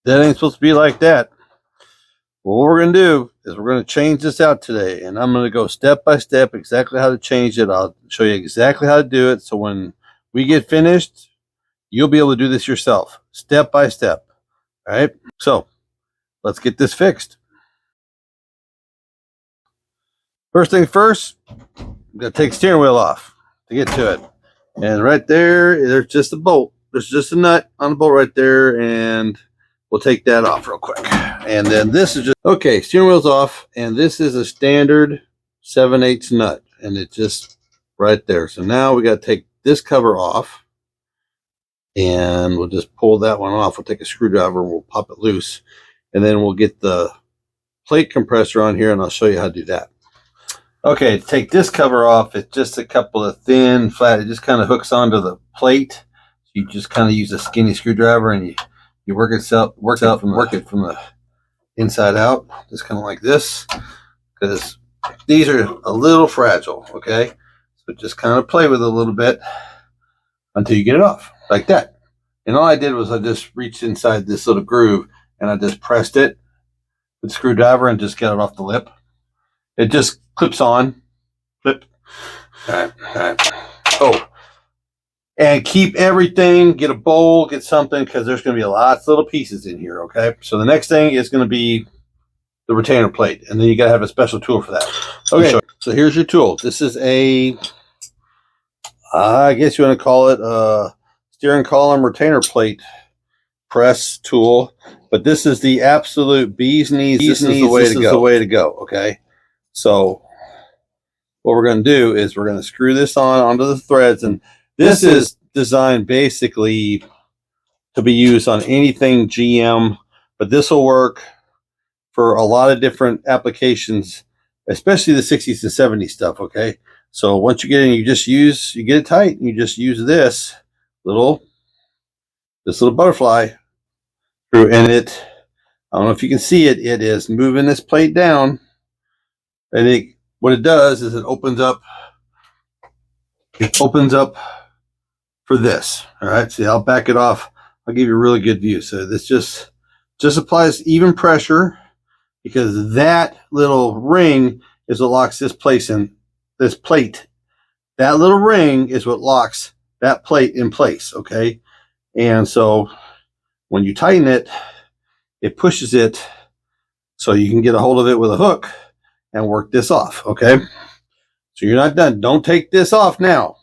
That ain't supposed to be like that. Well, what we're going to do is we're going to change this out today, and I'm going to go step by step exactly how to change it. I'll show you exactly how to do it, so when we get finished, you'll be able to do this yourself, step by step. All right? So, let's get this fixed. First thing first, I'm going to take the steering wheel off to get to it. And right there, there's just a bolt. There's just a nut on the bolt right there, and we'll take that off real quick. And then this is just, okay, steering wheel's off, and this is a standard 7/8 nut, and it's just right there. So now we got to take this cover off, and we'll just pull that one off. We'll take a screwdriver and we'll pop it loose, and then we'll get the plate compressor on here, and I'll show you how to do that. Okay, to take this cover off, it's just a couple of thin, flat, it just kind of hooks onto the plate. You just kind of use a skinny screwdriver and you work it from the inside out, just kind of like this, because these are a little fragile, okay? So just kind of play with it a little bit until you get it off, like that. And all I did was I just reached inside this little groove and I just pressed it with the screwdriver and just got it off the lip. It just clips on, clip. All right. Oh, and keep everything, get a bowl, get something, because there's going to be lots of little pieces in here, okay? So the next thing is going to be the retainer plate, and then you got to have a special tool for that. Okay, so here's your tool. This is a, I guess you want to call it a steering column retainer plate press tool, but this is the absolute bee's knees. This is the way to go, okay? So what we're going to do is we're going to screw this onto the threads, and this is designed basically to be used on anything GM, but this will work for a lot of different applications, especially the 60s and 70s stuff, okay? So once you get in, you get it tight, and you just use this little butterfly through, and it, I don't know if you can see it, it is moving this plate down. And what it does is it opens up for this. All right, see, I'll back it off. I'll give you a really good view. So this just applies even pressure, because that little ring is what locks this plate. That little ring is what locks that plate in place, okay? And so when you tighten it, it pushes it so you can get a hold of it with a hook and work this off, okay? So you're not done. Don't take this off now.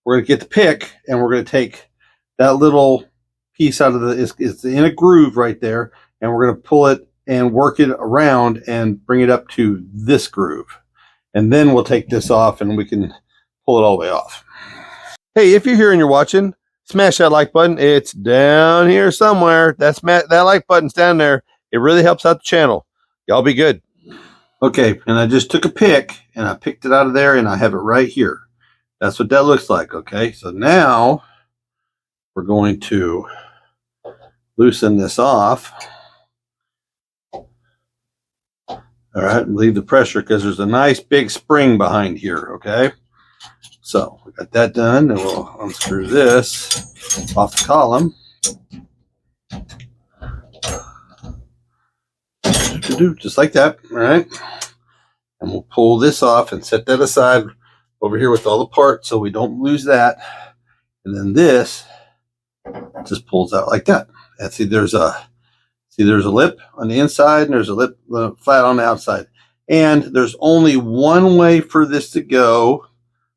We're going to get the pick, and we're going to take that little piece out of it's in a groove right there, and we're going to pull it and work it around and bring it up to this groove. And then we'll take this off, and we can pull it all the way off. Hey, if you're here and you're watching, smash that like button. It's down here somewhere. That like button's down there. It really helps out the channel. Y'all be good. Okay, and I just took a pick, and I picked it out of there, and I have it right here. That's what that looks like, okay? So now we're going to loosen this off. All right, and leave the pressure, because there's a nice big spring behind here, okay? So we got that done, and we'll unscrew this off the column. Just like that, all right? And we'll pull this off and set that aside over here with all the parts so we don't lose that. And then this just pulls out like that. And see, there's a lip on the inside, and there's a lip flat on the outside. And there's only one way for this to go.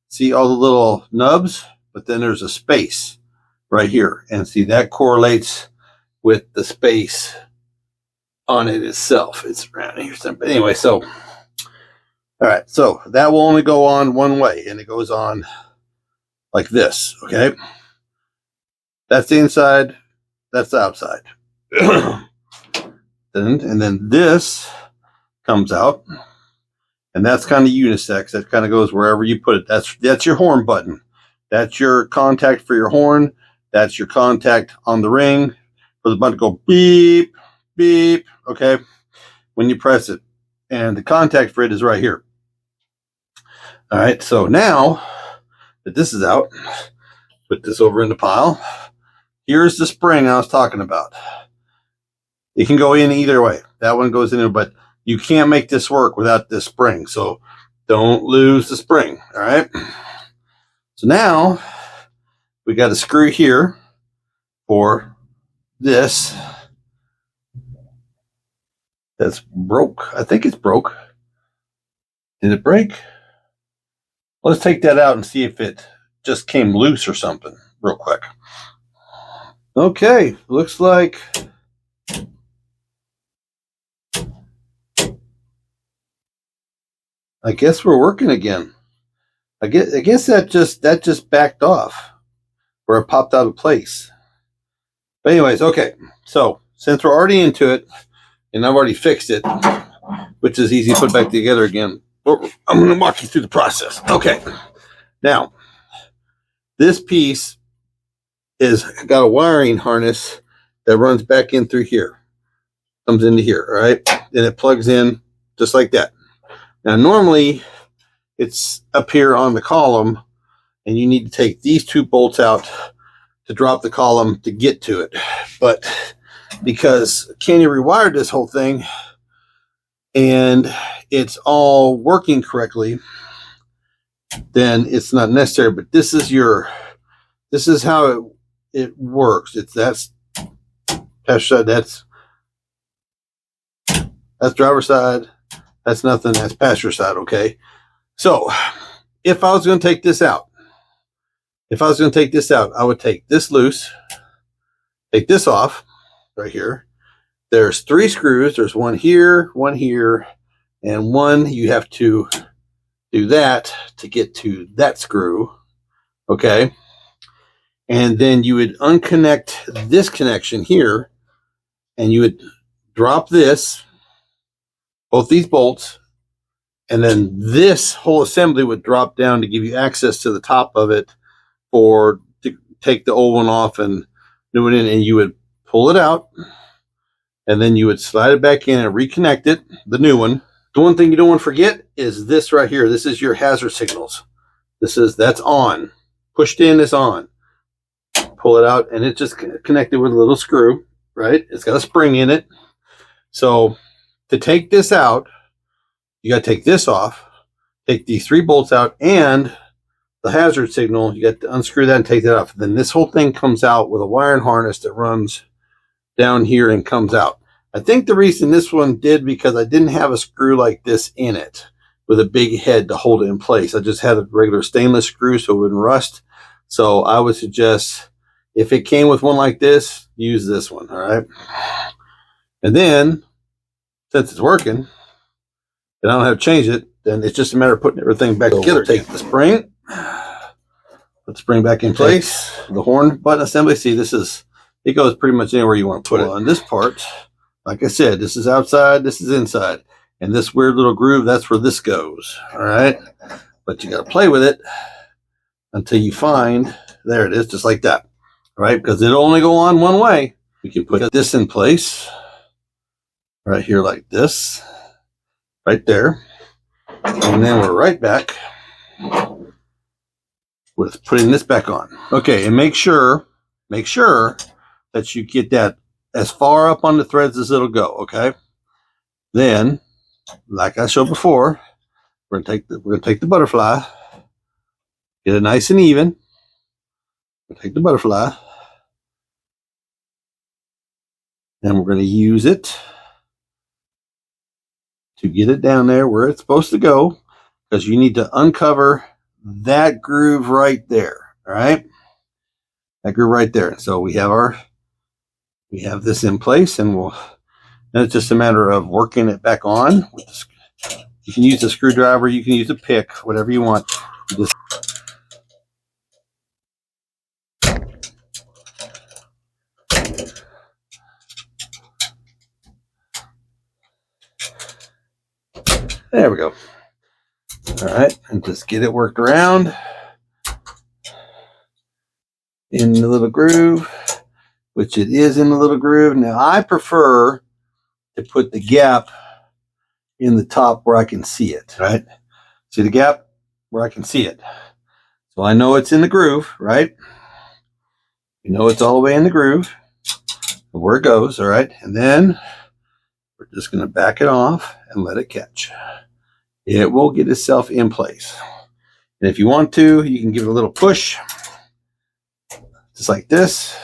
See all the little nubs? But then there's a space right here. And see, that correlates with the space on it itself. It's around here. But anyway, so, all right. So that will only go on one way, and it goes on like this, okay? That's the inside. That's the outside. And then this comes out, and that's kind of unisex. That kind of goes wherever you put it. That's your horn button. That's your contact for your horn. That's your contact on the ring for the button to go beep, beep, okay, when you press it. And the contact for it is right here. All right, so now that this is out, put this over in the pile. Here's the spring I was talking about. It can go in either way. That one goes in, but you can't make this work without this spring. So don't lose the spring. All right. So now we got a screw here for this. That's broke. I think it's broke. Did it break? Let's take that out and see if it just came loose or something real quick. Okay, looks like I guess we're working again. I guess that just backed off where it popped out of place. But anyways, okay. So since we're already into it and I've already fixed it, which is easy to put back together again, I'm going to walk you through the process. Okay. Now, this piece is got a wiring harness that runs back in through here. Comes into here, all right? And it plugs in just like that. Now, normally, it's up here on the column, and you need to take these two bolts out to drop the column to get to it. But because Kenny rewired this whole thing, and it's all working correctly, then it's not necessary. But this is how it works. That's passenger side, that's driver's side, that's nothing, that's passenger side, okay? So if I was going to take this out, I would take this loose, take this off right here. There's 3 screws. There's one here, and one you have to do that to get to that screw, okay? And then you would unconnect this connection here, and you would drop this, both these bolts, and then this whole assembly would drop down to give you access to the top of it, or to take the old one off and do it in, and you would pull it out, and then you would slide it back in and reconnect it, the new one. The one thing you don't want to forget is this right here. This is your hazard signals. That's on. Pushed in is on. Pull it out, and it's just connected with a little screw, right? It's got a spring in it. So to take this out, you got to take this off, take these 3 bolts out, and the hazard signal, you got to unscrew that and take that off. Then this whole thing comes out with a wiring harness that runs down here and comes out. I think the reason this one did, because I didn't have a screw like this in it with a big head to hold it in place. I just had a regular stainless screw so it wouldn't rust. So I would suggest, if it came with one like this, use this one, all right? And then, since it's working, and I don't have to change it, then it's just a matter of putting everything back together. Take the spring, put the spring back in place, the horn button assembly. See, it goes pretty much anywhere you want to put it. On this part, like I said, this is outside, this is inside. And this weird little groove, that's where this goes, all right? But you got to play with it until you find, there it is, just like that, right? Because it'll only go on one way. We can put this in place right here like this, right there. And then we're right back with putting this back on. Okay, and make sure that you get that as far up on the threads as it'll go, okay? Then, like I showed before, we're gonna take the butterfly, get it nice and even. We'll take the butterfly, and we're gonna use it to get it down there where it's supposed to go, because you need to uncover that groove right there, all right? That groove right there. So we have this in place, and then it's just a matter of working it back on. You can use a screwdriver, you can use a pick, whatever you want. There we go. All right, and just get it worked around in the little groove, which it is in the little groove. Now, I prefer to put the gap in the top where I can see it, right? See the gap where I can see it. So I know it's in the groove, right? You know it's all the way in the groove. where it goes. All right. And then we're just going to back it off and let it catch. It will get itself in place. And if you want to, you can give it a little push, just like this,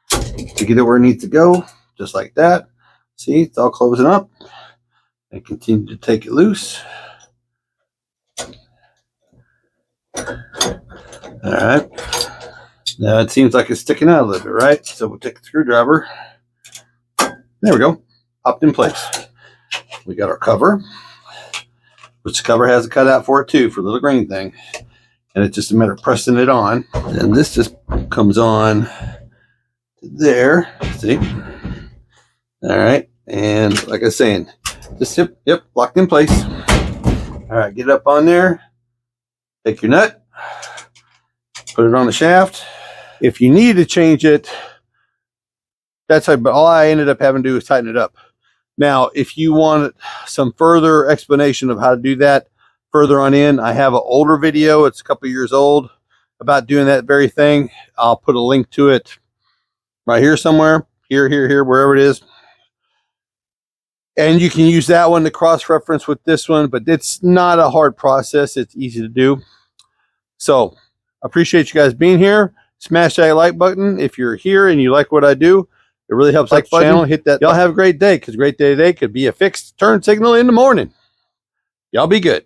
to get it where it needs to go, just like that. See, it's all closing up. And continue to take it loose. All right. Now it seems like it's sticking out a little bit, right? So we'll take the screwdriver. There we go. Popped in place. We got our cover, which the cover has a cutout for it too, for the little green thing. And it's just a matter of pressing it on. And this just comes on there. See? All right. And like I was saying, just yep, locked in place. All right, get it up on there. Take your nut, put it on the shaft. If you need to change it, that's how, but all I ended up having to do is tighten it up. Now, if you want some further explanation of how to do that further on in, I have an older video. It's a couple years old about doing that very thing. I'll put a link to it right here somewhere. Here, wherever it is. And you can use that one to cross-reference with this one, but it's not a hard process. It's easy to do. So, I appreciate you guys being here. Smash that like button if you're here and you like what I do. It really helps out the channel. Hit that. Y'all have a great day, because a great day today could be a fixed turn signal in the morning. Y'all be good.